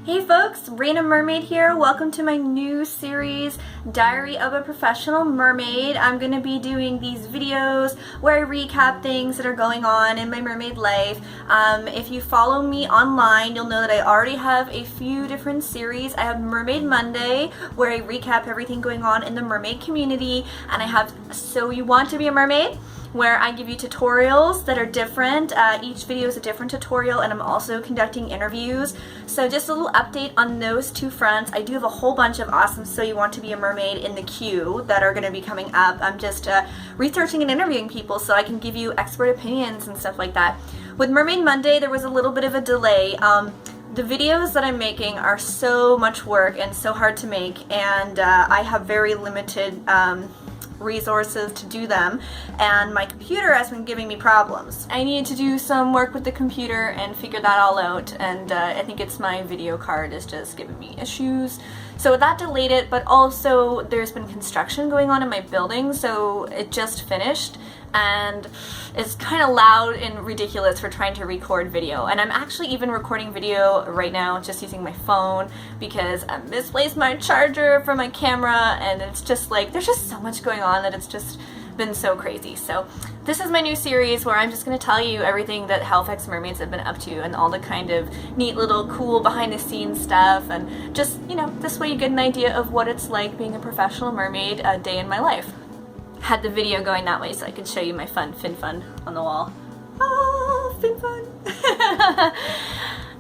Hey folks, Raina Mermaid here. Welcome to my new series, Diary of a Professional Mermaid. I'm going to be doing these videos where I recap things that are going on in my mermaid life. If you follow me online, you'll know that I already have a few different series. I have Mermaid Monday, where I recap everything going on in the mermaid community, and I have So You Want to Be a Mermaid, where I give you tutorials that are different. Each video is a different tutorial, and I'm also conducting interviews. So just a little update on those two fronts. I do have a whole bunch of awesome So You Want to Be a Mermaid in the queue that are going to be coming up. I'm just researching and interviewing people so I can give you expert opinions and stuff like that. With Mermaid Monday, there was a little bit of a delay. The videos that I'm making are so much work and so hard to make, and I have very limited resources to do them, and my computer has been giving me problems. I needed to do some work with the computer and figure that all out, and I think it's my video card is just giving me issues. So that delayed it, but also there's been construction going on in my building, so it just finished, and it's kind of loud and ridiculous for trying to record video. And I'm actually even recording video right now just using my phone because I misplaced my charger for my camera, and it's just like there's just so much going on that it's just been so crazy. So this is my new series where I'm just going to tell you everything that Halifax mermaids have been up to and all the kind of neat little cool behind the scenes stuff, and just, you know, this way you get an idea of what it's like being a professional mermaid a day in my life. Had the video going that way so I could show you my fun fin fun on the wall. Oh, fin fun.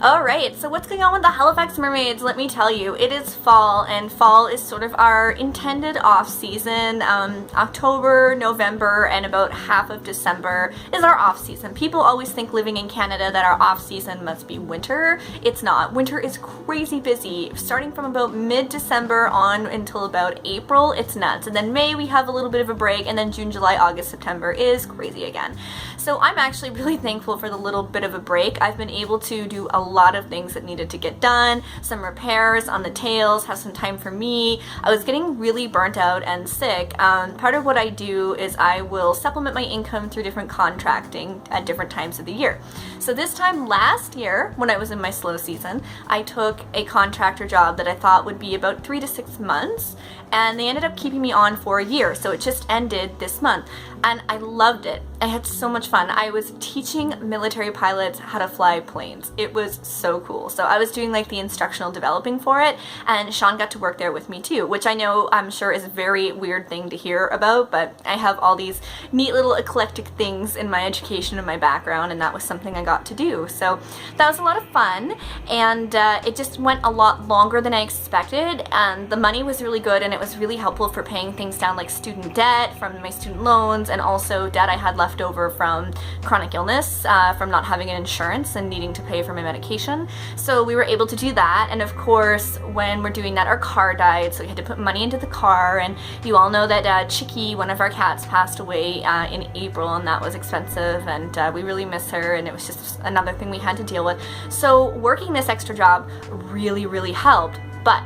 Alright, so what's going on with the Halifax mermaids? Let me tell you, it is fall, and fall is sort of our intended off season. October, November, and about half of December is our off season. People always think living in Canada that our off season must be winter. It's not. Winter is crazy busy. Starting from about mid-December on until about April, it's nuts. And then May we have a little bit of a break, and then June, July, August, September is crazy again. So I'm actually really thankful for the little bit of a break. I've been able to do a lot of things that needed to get done, some repairs on the tails, have some time for me. I was getting really burnt out and sick. Part of what I do is I will supplement my income through different contracting at different times of the year. So this time last year, when I was in my slow season, I took a contractor job that I thought would be about 3 to 6 months, and they ended up keeping me on for a year, so it just ended this month. And I loved it. I had so much fun. I was teaching military pilots how to fly planes. It was so cool. So I was doing like the instructional developing for it, and Sean got to work there with me too, which I know I'm sure is a very weird thing to hear about, but I have all these neat little eclectic things in my education and my background, and that was something I got to do. So that was a lot of fun, and it just went a lot longer than I expected, and the money was really good, and it was really helpful for paying things down like student debt from my student loans, and also debt I had left over from chronic illness, from not having an insurance and needing to pay for my medication. So we were able to do that, and of course when we're doing that our car died, so we had to put money into the car, and you all know that Chicky, one of our cats, passed away in April, and that was expensive, and we really miss her, and it was just another thing we had to deal with. So working this extra job really helped, but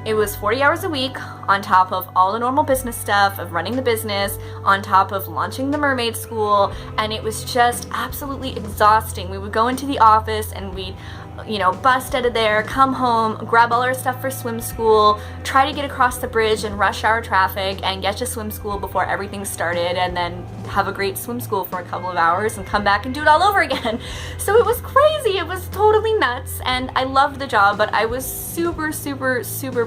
it was 40 hours a week on top of all the normal business stuff of running the business, on top of launching the mermaid school, and it was just absolutely exhausting. We would go into the office and we'd, you know, bust out of there, come home, grab all our stuff for swim school, try to get across the bridge in rush hour traffic and get to swim school before everything started, and then have a great swim school for a couple of hours and come back and do it all over again. So it was crazy. It was totally nuts, and I loved the job, but I was super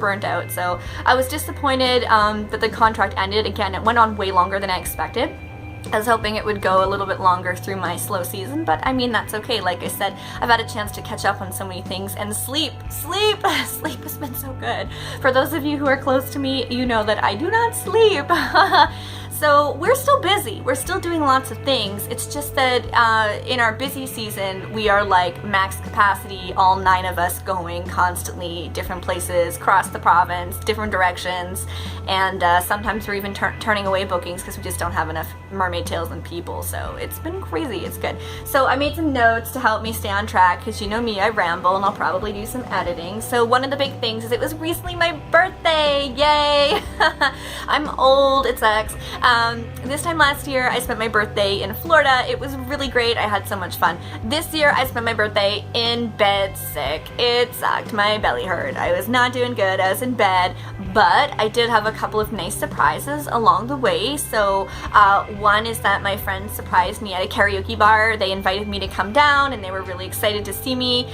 burnt out. So I was disappointed that the contract ended. Again, it went on way longer than I expected. I was hoping it would go a little bit longer through my slow season, but I mean, that's okay. Like I said, I've had a chance to catch up on so many things, and sleep has been so good. For those of you who are close to me, you know that I do not sleep. So we're still busy. We're still doing lots of things. It's just that in our busy season, we are like max capacity, all 9 of us going constantly, different places, across the province, different directions, and sometimes we're even turning away bookings because we just don't have enough mermaid tails and people. So it's been crazy. It's good. So I made some notes to help me stay on track, because you know me, I ramble, and I'll probably do some editing. So one of the big things is it was recently my birthday. Yay! I'm old. It sucks. This time last year I spent my birthday in Florida. It was really great. I had so much fun. This year I spent my birthday in bed sick. It sucked. My belly hurt. I was not doing good. I was in bed, but I did have a couple of nice surprises along the way. So one is that my friends surprised me at a karaoke bar. They invited me to come down and they were really excited to see me.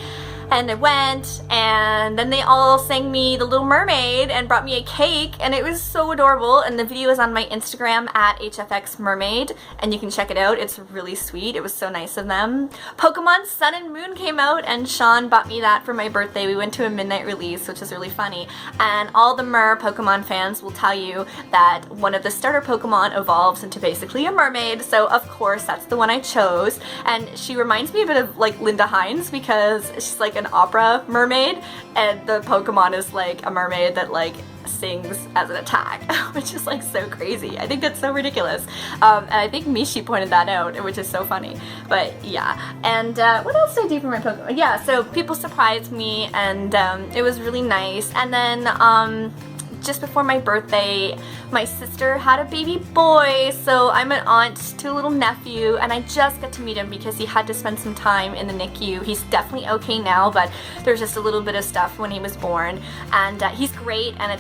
And I went, and then they all sang me The Little Mermaid and brought me a cake, and it was so adorable. And the video is on my Instagram at HFXMermaid, and you can check it out. It's really sweet. It was so nice of them. Pokemon Sun and Moon came out, and Sean bought me that for my birthday. We went to a midnight release, which was really funny. And all the Pokemon fans will tell you that one of the starter Pokemon evolves into basically a mermaid. So of course that's the one I chose. And she reminds me a bit of like Linda Hines because she's like an opera mermaid, and the Pokemon is like a mermaid that like sings as an attack, which is like so crazy. I think that's so ridiculous. And I think Mishi pointed that out, which is so funny. But yeah, and what else did I do for my Pokemon? Yeah, so people surprised me, and it was really nice. And then just before my birthday, my sister had a baby boy, so I'm an aunt to a little nephew, and I just got to meet him because he had to spend some time in the NICU. He's definitely okay now, but there's just a little bit of stuff when he was born, and he's great, and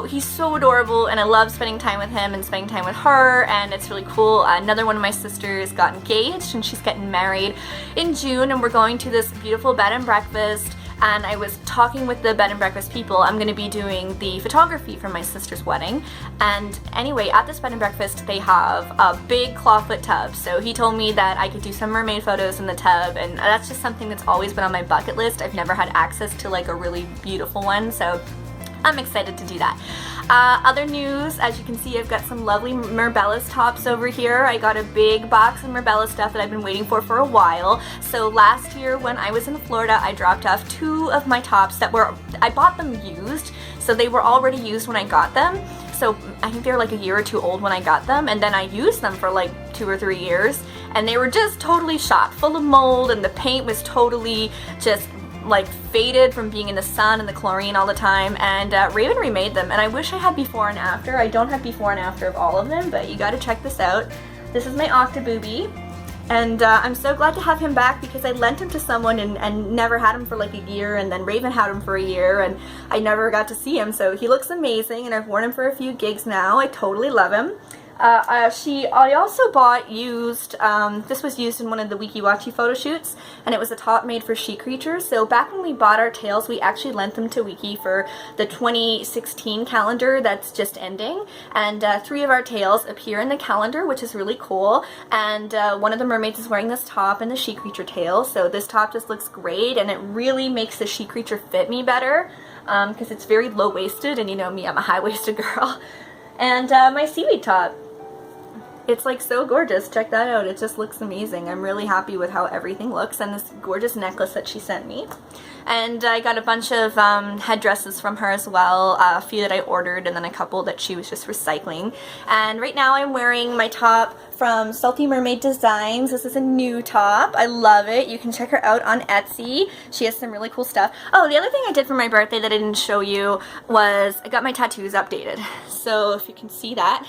he's so adorable, and I love spending time with him and spending time with her, and it's really cool. Another one of my sisters got engaged, and she's getting married in June, and we're going to this beautiful bed and breakfast. And I was talking with the bed and breakfast people. I'm going to be doing the photography for my sister's wedding. And anyway, at this bed and breakfast, they have a big clawfoot tub. So he told me that I could do some mermaid photos in the tub, and that's just something that's always been on my bucket list. I've never had access to like a really beautiful one, so I'm excited to do that. Other news, as you can see, I've got some lovely Merbella's tops over here. I got a big box of Merbella stuff that I've been waiting for a while. So last year when I was in Florida, I dropped off 2 of my tops that I bought them used, so they were already used when I got them. So I think they were like a year or 2 old when I got them, and then I used them for like 2 or 3 years, and they were just totally shot, full of mold, and the paint was totally just like faded from being in the sun and the chlorine all the time. And Raven remade them, and I wish I had before and after. I don't have before and after of all of them, but you gotta check this out. This is my Octobooby, and I'm so glad to have him back because I lent him to someone and never had him for like a year, and then Raven had him for a year, and I never got to see him, so he looks amazing, and I've worn him for a few gigs now. I totally love him. I also bought used, this was used in one of the Wiki Wachi photo shoots, and it was a top made for she creatures. So back when we bought our tails, we actually lent them to Wiki for the 2016 calendar that's just ending, and 3 of our tails appear in the calendar, which is really cool. And one of the mermaids is wearing this top and the she creature tail, so this top just looks great, and it really makes the she creature fit me better, because it's very low-waisted, and you know me, I'm a high-waisted girl. And my seaweed top. It's like so gorgeous. Check that out. It just looks amazing. I'm really happy with how everything looks, and this gorgeous necklace that she sent me. And I got a bunch of headdresses from her as well, a few that I ordered and then a couple that she was just recycling. And right now I'm wearing my top from Salty Mermaid Designs. This is a new top. I love it. You can check her out on Etsy. She has some really cool stuff. Oh, the other thing I did for my birthday that I didn't show you was I got my tattoos updated. So if you can see that.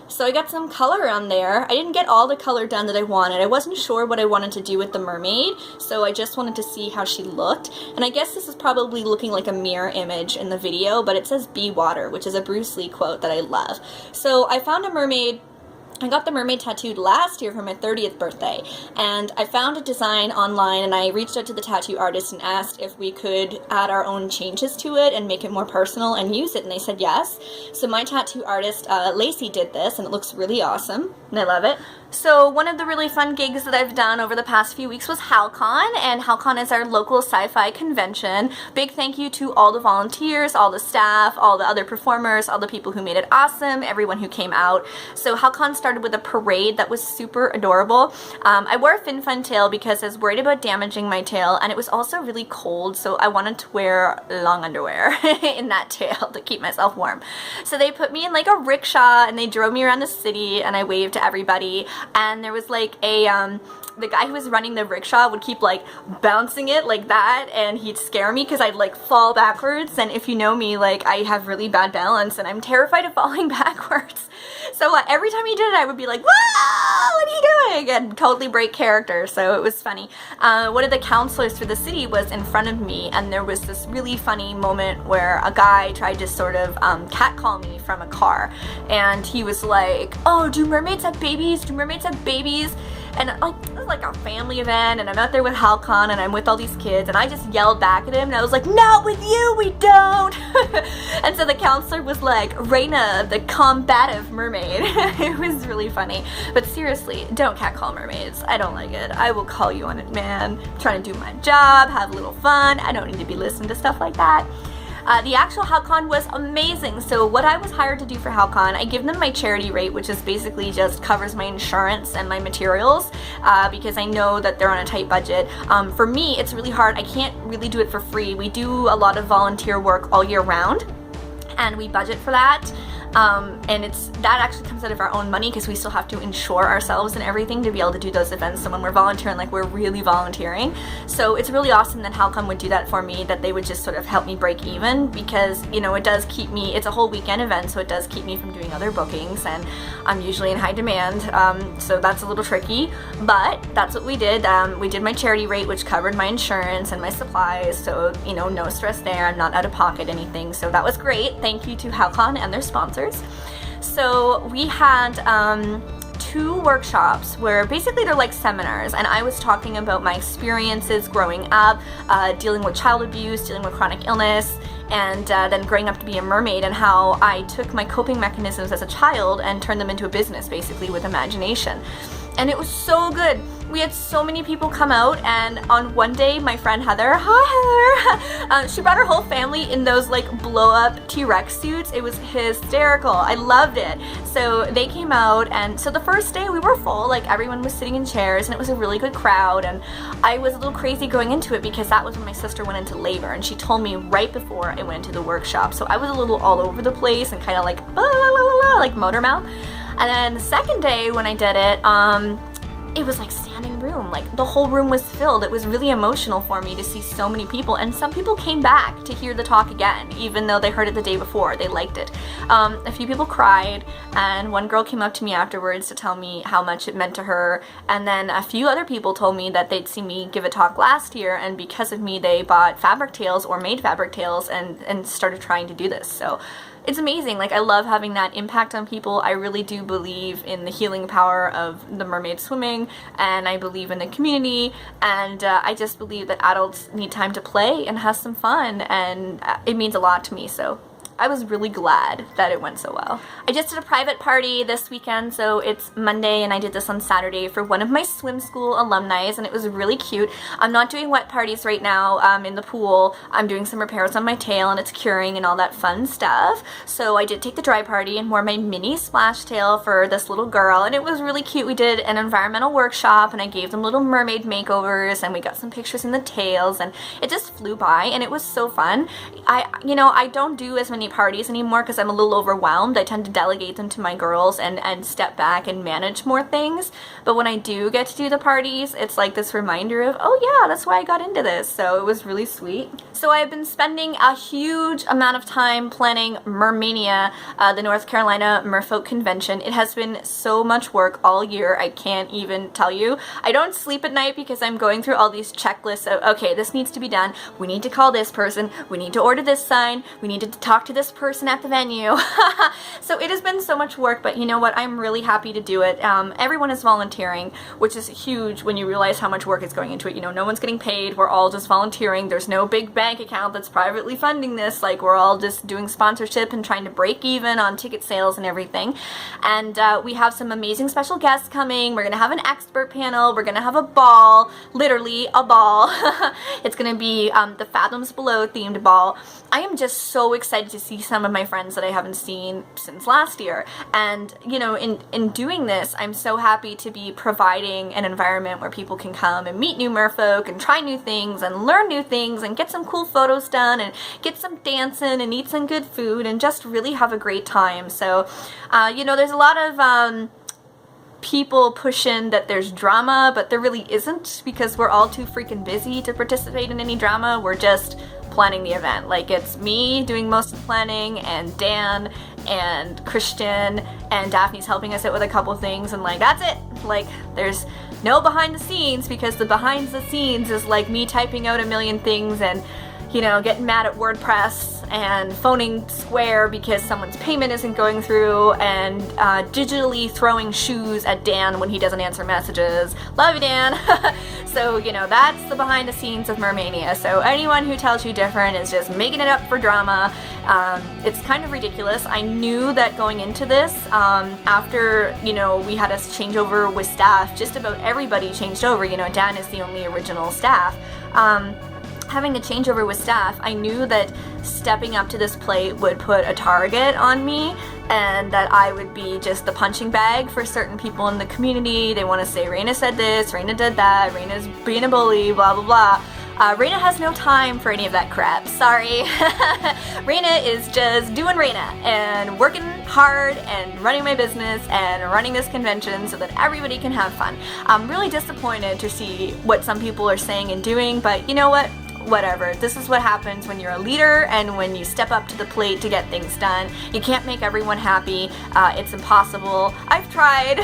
So I got some color on there. I didn't get all the color done that I wanted. I wasn't sure what I wanted to do with the mermaid, so I just wanted to see how she looked. And I guess this is probably looking like a mirror image in the video, but it says "Be Water," which is a Bruce Lee quote that I love. So I found a mermaid. I got the mermaid tattooed last year for my 30th birthday, and I found a design online, and I reached out to the tattoo artist and asked if we could add our own changes to it and make it more personal and use it, and they said yes. So my tattoo artist, Lacey, did this, and it looks really awesome, and I love it. So one of the really fun gigs that I've done over the past few weeks was hal-con, and hal-con is our local sci-fi convention. Big thank you to all the volunteers, all the staff, all the other performers, all the people who made it awesome, everyone who came out. So hal-con started with a parade that was super adorable. I wore a fin fun tail because I was worried about damaging my tail, and it was also really cold, so I wanted to wear long underwear in that tail to keep myself warm. So they put me in like a rickshaw, and they drove me around the city, and I waved to everybody. And there was like a the guy who was running the rickshaw would keep like bouncing it like that, and he'd scare me because I'd like fall backwards. And if you know me, like I have really bad balance and I'm terrified of falling backwards. So every time he did it, I would be like, whoa, what are you doing? And totally break character. So it was funny. One of the counselors for the city was in front of me, and there was this really funny moment where a guy tried to sort of catcall me from a car, and he was like, oh, do mermaids have babies? Do mermaids have babies? And like, it was like a family event, and I'm out there with hal-con, and I'm with all these kids, and I just yelled back at him, and I was like, not with you, we don't! And so the counselor was like, Raina, the combative mermaid. It was really funny. But seriously, don't catcall mermaids. I don't like it. I will call you on it, man. I'm trying to do my job, have a little fun. I don't need to be listening to stuff like that. The actual hal-con was amazing. So what I was hired to do for hal-con, I give them my charity rate, which is basically just covers my insurance and my materials, because I know that they're on a tight budget. For me, it's really hard. I can't really do it for free. We do a lot of volunteer work all year round, and we budget for that. And that actually comes out of our own money because we still have to insure ourselves and everything to be able to do those events. So when we're volunteering, like, we're really volunteering. So it's really awesome that hal-con would do that for me, that they would just sort of help me break even, because, you know, it does keep me, it's a whole weekend event, so it does keep me from doing other bookings, and I'm usually in high demand, so that's a little tricky, but that's what we did. We did my charity rate, which covered my insurance and my supplies, so, you know, no stress there. I'm not out of pocket anything, so that was great. Thank you to hal-con and their sponsors. So we had 2 workshops where basically they're like seminars, and I was talking about my experiences growing up, dealing with child abuse, dealing with chronic illness, and then growing up to be a mermaid, and how I took my coping mechanisms as a child and turned them into a business, basically, with imagination. And it was so good. We had so many people come out, and on one day, my friend Heather, hi Heather, she brought her whole family in those like blow-up T-Rex suits. It was hysterical. I loved it. So they came out, and so the first day we were full, like everyone was sitting in chairs, and it was a really good crowd, and I was a little crazy going into it because that was when my sister went into labor, and she told me right before I went into the workshop. So I was a little all over the place and kind of like, la, la, la, la, la, like motor mouth. And then the second day when I did it was like standing room, like the whole room was filled. It was really emotional for me to see so many people, and some people came back to hear the talk again, even though they heard it the day before. They liked it. A few people cried, and one girl came up to me afterwards to tell me how much it meant to her, and then a few other people told me that they'd seen me give a talk last year, and because of me they bought fabric tails or made fabric tails and started trying to do this. So it's amazing. Like, I love having that impact on people. I really do believe in the healing power of the mermaid swimming, and I believe in the community, and I just believe that adults need time to play and have some fun, and it means a lot to me. So I was really glad that it went so well. I just did a private party this weekend, so it's Monday, and I did this on Saturday for one of my swim school alumni, and it was really cute. I'm not doing wet parties right now in the pool. I'm doing some repairs on my tail, and it's curing and all that fun stuff. So I did take the dry party and wore my mini splash tail for this little girl, and it was really cute. We did an environmental workshop, and I gave them little mermaid makeovers, and we got some pictures in the tails, and it just flew by, and it was so fun. I don't do as many parties anymore because I'm a little overwhelmed. I tend to delegate them to my girls and step back and manage more things. But when I do get to do the parties, it's like this reminder of, oh yeah, that's why I got into this. So it was really sweet. So I've been spending a huge amount of time planning Mermania, the North Carolina Merfolk Convention. It has been so much work all year, I can't even tell you. I don't sleep at night because I'm going through all these checklists of, okay, this needs to be done, we need to call this person, we need to order this sign, we need to talk to this person at the venue. So it has been so much work, but you know what, I'm really happy to do it. Everyone is volunteering, which is huge when you realize how much work is going into it. You know, no one's getting paid, we're all just volunteering. There's no big bank account that's privately funding this. Like, we're all just doing sponsorship and trying to break even on ticket sales and everything. And we have some amazing special guests coming. We're gonna have an expert panel, we're gonna have a ball, literally a ball. It's gonna be the Fathoms Below themed ball. I am just so excited to see some of my friends that I haven't seen since last year. And, you know, in doing this, I'm so happy to be providing an environment where people can come and meet new merfolk and try new things and learn new things and get some cool photos done and get some dancing and eat some good food and just really have a great time. So, you know, there's a lot of people push in that there's drama, but there really isn't, because we're all too freaking busy to participate in any drama. We're just planning the event. Like, it's me doing most of the planning, and Dan and Christian and Daphne's helping us out with a couple things, and like, that's it. Like, there's no behind the scenes, because the behind the scenes is like me typing out a million things and, you know, getting mad at WordPress and phoning Square because someone's payment isn't going through, and digitally throwing shoes at Dan when he doesn't answer messages. Love you, Dan. So, you know, that's the behind the scenes of Mermania. So anyone who tells you different is just making it up for drama. It's kind of ridiculous. I knew that going into this, after, you know, we had us change over with staff, just about everybody changed over. You know, Dan is the only original staff. Having to change over with staff, I knew that stepping up to this plate would put a target on me, and that I would be just the punching bag for certain people in the community. They want to say, Raina said this, Raina did that, Raina's being a bully, blah blah blah. Raina has no time for any of that crap. Sorry. Raina is just doing Raina and working hard and running my business and running this convention so that everybody can have fun. I'm really disappointed to see what some people are saying and doing, but you know what? Whatever. This is what happens when you're a leader and when you step up to the plate to get things done. You can't make everyone happy. It's impossible. I've tried.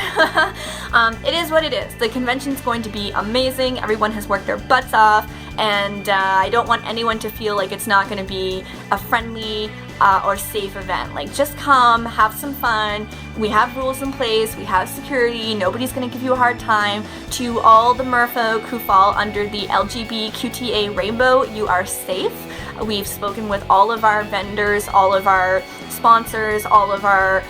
It is what it is. The convention's going to be amazing. Everyone has worked their butts off, and I don't want anyone to feel like it's not going to be a friendly or safe event. Like, just come, have some fun. We have rules in place, we have security, nobody's gonna give you a hard time. To all the merfolk who fall under the LGBTQTA rainbow, you are safe. We've spoken with all of our vendors, all of our sponsors, all of our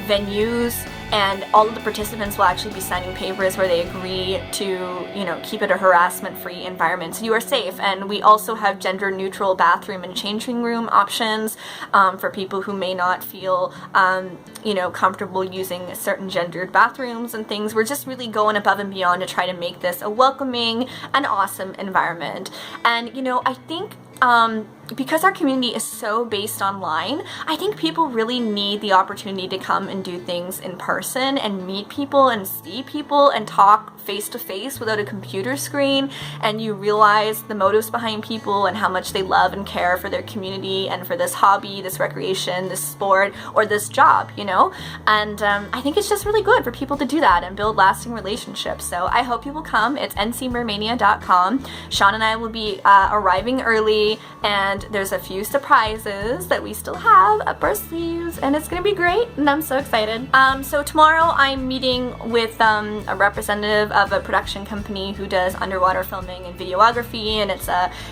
venues, and all of the participants will actually be signing papers where they agree to, you know, keep it a harassment-free environment. So you are safe. And we also have gender-neutral bathroom and changing room options for people who may not feel, you know, comfortable using certain gendered bathrooms and things. We're just really going above and beyond to try to make this a welcoming and awesome environment. And, you know, I think because our community is so based online, I think people really need the opportunity to come and do things in person and meet people and see people and talk face to face without a computer screen, and you realize the motives behind people and how much they love and care for their community and for this hobby, this recreation, this sport, or this job, you know? And I think it's just really good for people to do that and build lasting relationships. So I hope you will come. It's ncmermania.com. Sean and I will be arriving early, and there's a few surprises that we still have up our sleeves, and it's gonna be great, and I'm so excited. So tomorrow I'm meeting with a representative of a production company who does underwater filming and videography, and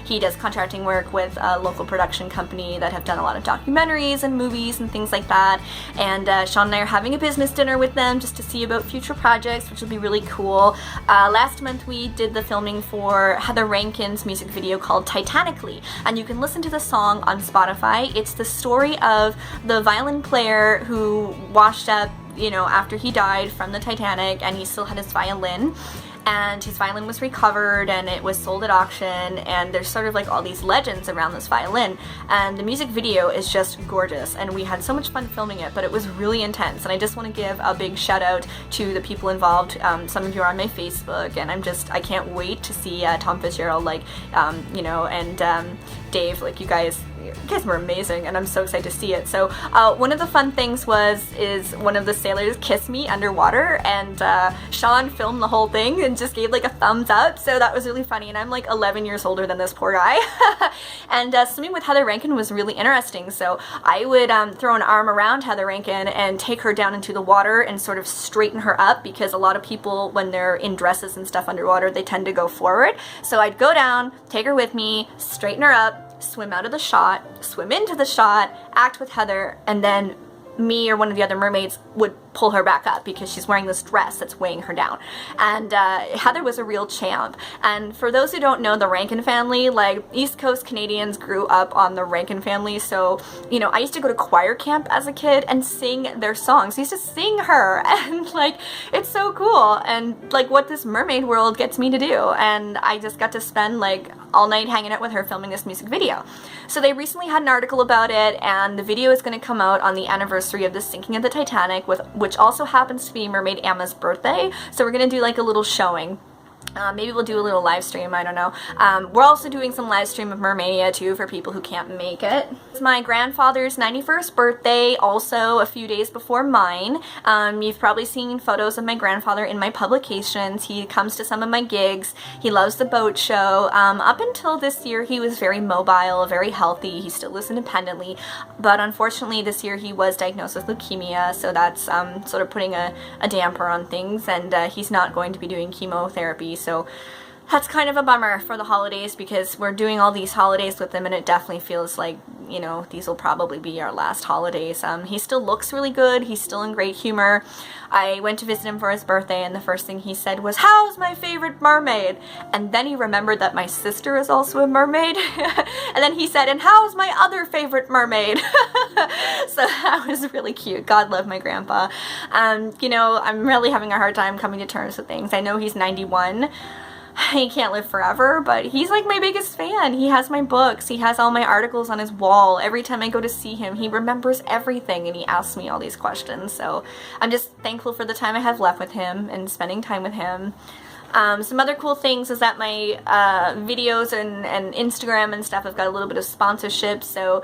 he does contracting work with a local production company that have done a lot of documentaries and movies and things like that. And Sean and I are having a business dinner with them just to see about future projects, which will be really cool. Last month we did the filming for Heather Rankin's music video called Titanic Lee, and you can listen to the song on Spotify. It's the story of the violin player who washed up, you know, after he died from the Titanic, and he still had his violin, and his violin was recovered and it was sold at auction, and there's sort of like all these legends around this violin, and the music video is just gorgeous, and we had so much fun filming it, but it was really intense. And I just want to give a big shout out to the people involved. Some of you are on my Facebook, and I can't wait to see Tom Fitzgerald, like, you know, and Dave, like, you guys were amazing, and I'm so excited to see it. So one of the fun things is one of the sailors kissed me underwater, and Sean filmed the whole thing and just gave like a thumbs up, so that was really funny. And I'm like 11 years older than this poor guy. And swimming with Heather Rankin was really interesting, so I would throw an arm around Heather Rankin and take her down into the water and sort of straighten her up, because a lot of people, when they're in dresses and stuff underwater, they tend to go forward. So I'd go down, take her with me, straighten her up, swim out of the shot, swim into the shot, act with Heather, and then me or one of the other mermaids would pull her back up because she's wearing this dress that's weighing her down. And Heather was a real champ. And for those who don't know the Rankin family, like, East Coast Canadians grew up on the Rankin family, so, you know, I used to go to choir camp as a kid and sing their songs. I used to sing her, and like, it's so cool, and like what this mermaid world gets me to do. And I just got to spend like all night hanging out with her filming this music video. So they recently had an article about it, and the video is going to come out on the anniversary of the sinking of the Titanic, which also happens to be Mermaid Emma's birthday. So we're going to do like a little showing. Maybe we'll do a little live stream, I don't know. We're also doing some live stream of Mermania too for people who can't make it. It's my grandfather's 91st birthday, also a few days before mine. You've probably seen photos of my grandfather in my publications. He comes to some of my gigs. He loves the boat show. Up until this year, he was very mobile, very healthy. He still lives independently, but unfortunately this year he was diagnosed with leukemia, so that's sort of putting a damper on things, and he's not going to be doing chemotherapy. So that's kind of a bummer for the holidays, because we're doing all these holidays with him, and it definitely feels like, you know, these will probably be our last holidays. He still looks really good. He's still in great humor. I went to visit him for his birthday, and the first thing he said was, "How's my favorite mermaid?" And then he remembered that my sister is also a mermaid. And then he said, "And how's my other favorite mermaid?" So that was really cute. God love my grandpa. You know, I'm really having a hard time coming to terms with things. I know he's 91. He can't live forever, but he's like my biggest fan. He has my books. He has all my articles on his wall. Every time I go to see him, he remembers everything, and he asks me all these questions. So I'm just thankful for the time I have left with him and spending time with him. Some other cool things is that my videos and Instagram and stuff have got a little bit of sponsorship. So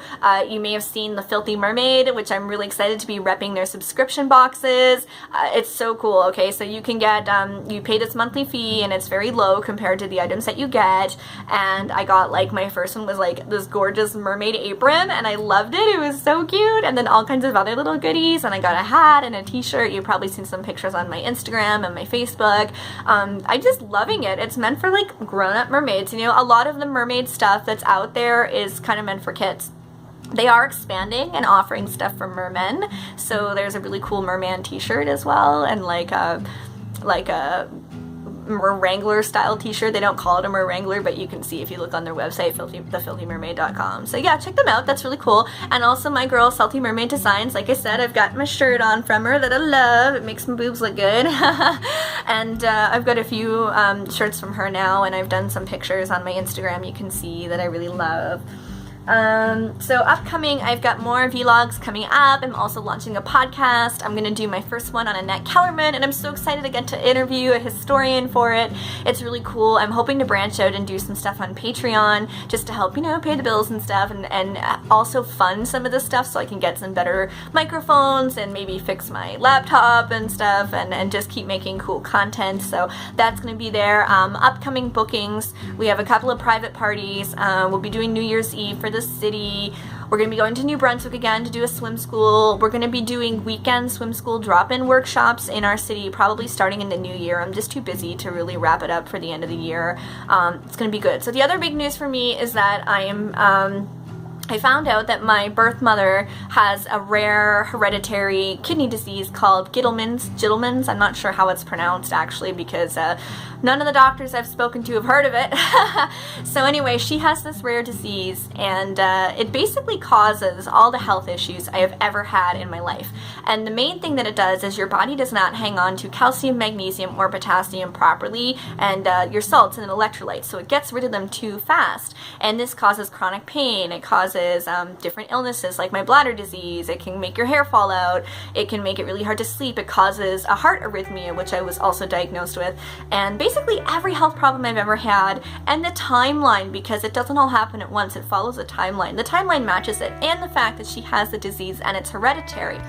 you may have seen The Filthy Mermaid, which I'm really excited to be repping their subscription boxes. It's so cool. Okay, so you can get, you pay this monthly fee, and it's very low compared to the items that you get. And I got, like, my first one was like this gorgeous mermaid apron, and I loved it. It was so cute. And then all kinds of other little goodies, and I got a hat and a t-shirt. You've probably seen some pictures on my Instagram and my Facebook. I'm just loving it. It's meant for like grown-up mermaids. You know, a lot of the mermaid stuff that's out there is kind of meant for kids. They are expanding and offering stuff for mermen. So there's a really cool merman t-shirt as well, and like a Wrangler style t-shirt. They don't call it a Wrangler, but you can see if you look on their website, thefilthymermaid.com. So yeah, check them out. That's really cool. And also my girl Salty Mermaid Designs. Like I said, I've got my shirt on from her that I love. It makes my boobs look good. And I've got a few shirts from her now, and I've done some pictures on my Instagram you can see that I really love. So upcoming, I've got more vlogs coming up. I'm also launching a podcast. I'm gonna do my first one on Annette Kellerman, and I'm so excited to get to interview a historian for it. It's really cool. I'm hoping to branch out and do some stuff on Patreon just to help, you know, pay the bills and stuff, and also fund some of this stuff so I can get some better microphones and maybe fix my laptop and stuff, and just keep making cool content. So that's gonna be there. Upcoming bookings, we have a couple of private parties. We'll be doing New Year's Eve for the city. We're going to be going to New Brunswick again to do a swim school. We're going to be doing weekend swim school drop-in workshops in our city, probably starting in the new year. I'm just too busy to really wrap it up for the end of the year. It's going to be good. So the other big news for me is that I found out that my birth mother has a rare hereditary kidney disease called Gittleman's. I'm not sure how it's pronounced actually, because none of the doctors I've spoken to have heard of it. So anyway, she has this rare disease, and it basically causes all the health issues I have ever had in my life. And the main thing that it does is your body does not hang on to calcium, magnesium, or potassium properly, and your salts and electrolytes, so it gets rid of them too fast. And this causes chronic pain. It causes different illnesses like my bladder disease. It can make your hair fall out. It can make it really hard to sleep. It causes a heart arrhythmia, which I was also diagnosed with, and basically every health problem I've ever had. And the timeline, because it doesn't all happen at once, it follows a timeline. The timeline matches it, and the fact that she has the disease and it's hereditary.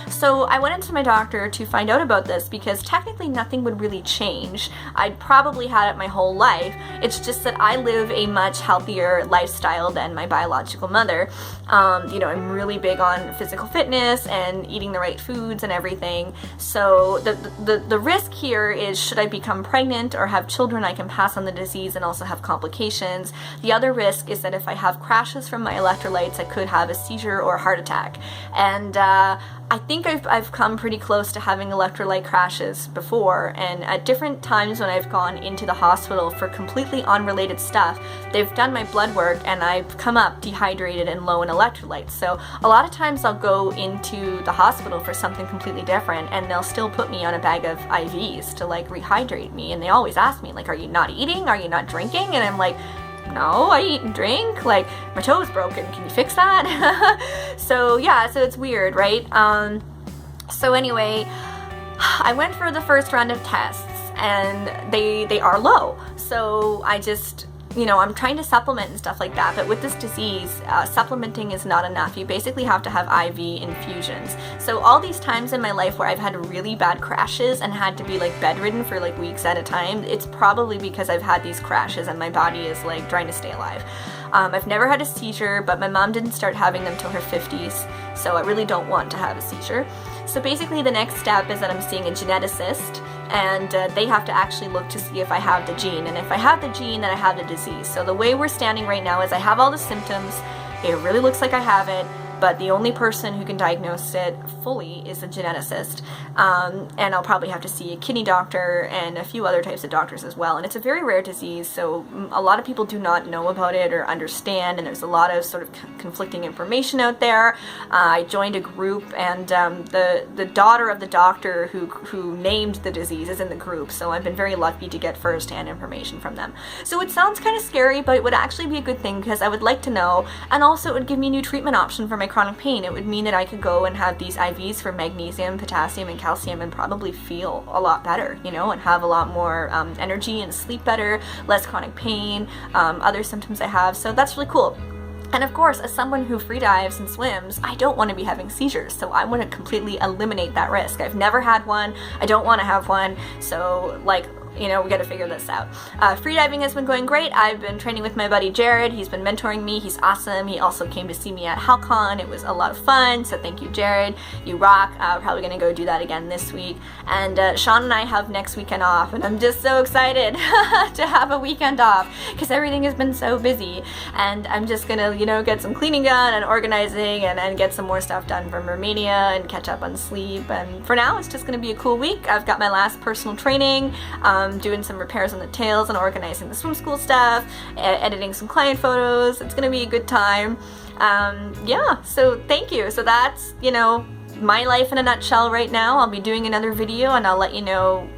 So I went into my doctor to find out about this, because technically nothing would really change. I'd probably had it my whole life. It's just that I live a much healthier lifestyle than my biological mother. You know, I'm really big on physical fitness and eating the right foods and everything. So the risk here is, should I become pregnant or have children, I can pass on the disease and also have complications. The other risk is that if I have crashes from my electrolytes, I could have a seizure or a heart attack. And I think I've come pretty close to having electrolyte crashes before, and at different times when I've gone into the hospital for completely unrelated stuff, they've done my blood work and I've come up dehydrated and low in electrolytes. So a lot of times I'll go into the hospital for something completely different, and they'll still put me on a bag of IVs to like rehydrate me, and they always ask me like, are you not eating? Are you not drinking? And I'm like, no, I eat and drink. Like, my toe is broken. Can you fix that? So yeah, so it's weird, right? So anyway, I went for the first round of tests and they are low. So I just, you know, I'm trying to supplement and stuff like that, but with this disease, supplementing is not enough. You basically have to have IV infusions. So all these times in my life where I've had really bad crashes and had to be like bedridden for like weeks at a time, it's probably because I've had these crashes and my body is like trying to stay alive. I've never had a seizure, but my mom didn't start having them till her 50s, so I really don't want to have a seizure. So basically the next step is that I'm seeing a geneticist, and they have to actually look to see if I have the gene, and if I have the gene, then I have the disease. So the way we're standing right now is I have all the symptoms, it really looks like I have it, but the only person who can diagnose it fully is a geneticist, and I'll probably have to see a kidney doctor and a few other types of doctors as well. And it's a very rare disease, so a lot of people do not know about it or understand, and there's a lot of sort of conflicting information out there. I joined a group, and the daughter of the doctor who named the disease is in the group, so I've been very lucky to get first-hand information from them. So it sounds kind of scary, but it would actually be a good thing because I would like to know, and also it would give me a new treatment option for my chronic pain. It would mean that I could go and have these IVs for magnesium, potassium, and calcium and probably feel a lot better, you know, and have a lot more energy and sleep better, less chronic pain, other symptoms I have. So that's really cool. And of course, as someone who free dives and swims, I don't want to be having seizures, so I want to completely eliminate that risk. I've never had one, I don't want to have one, so like, you know, we got to figure this out. Freediving has been going great. I've been training with my buddy Jared. He's been mentoring me. He's awesome. He also came to see me at hal-con. It was a lot of fun, so thank you, Jared. You rock. Probably going to go do that again this week. And Sean and I have next weekend off, and I'm just so excited to have a weekend off because everything has been so busy. And I'm just going to, you know, get some cleaning done and organizing and get some more stuff done for Mermaidia and catch up on sleep. And for now, it's just going to be a cool week. I've got my last personal training. Doing some repairs on the tails and organizing the swim school stuff, editing some client photos. It's gonna be a good time. Yeah, so thank you. So that's, you know, my life in a nutshell right now. I'll be doing another video and I'll let you know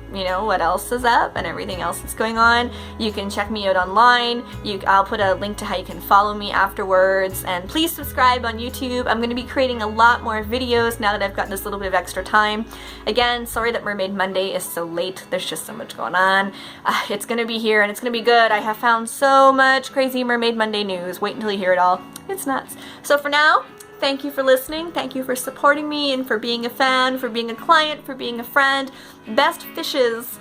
what else is up and everything else that's going on. You can check me out online. I'll put a link to how you can follow me afterwards, and please subscribe on YouTube. I'm going to be creating a lot more videos now that I've got this little bit of extra time. Again, sorry that Mermaid Monday is so late. There's just so much going on. It's going to be here and it's going to be good. I have found so much crazy Mermaid Monday news. Wait until you hear it all. It's nuts. So for now, thank you for listening, thank you for supporting me and for being a fan, for being a client, for being a friend. Best fishes.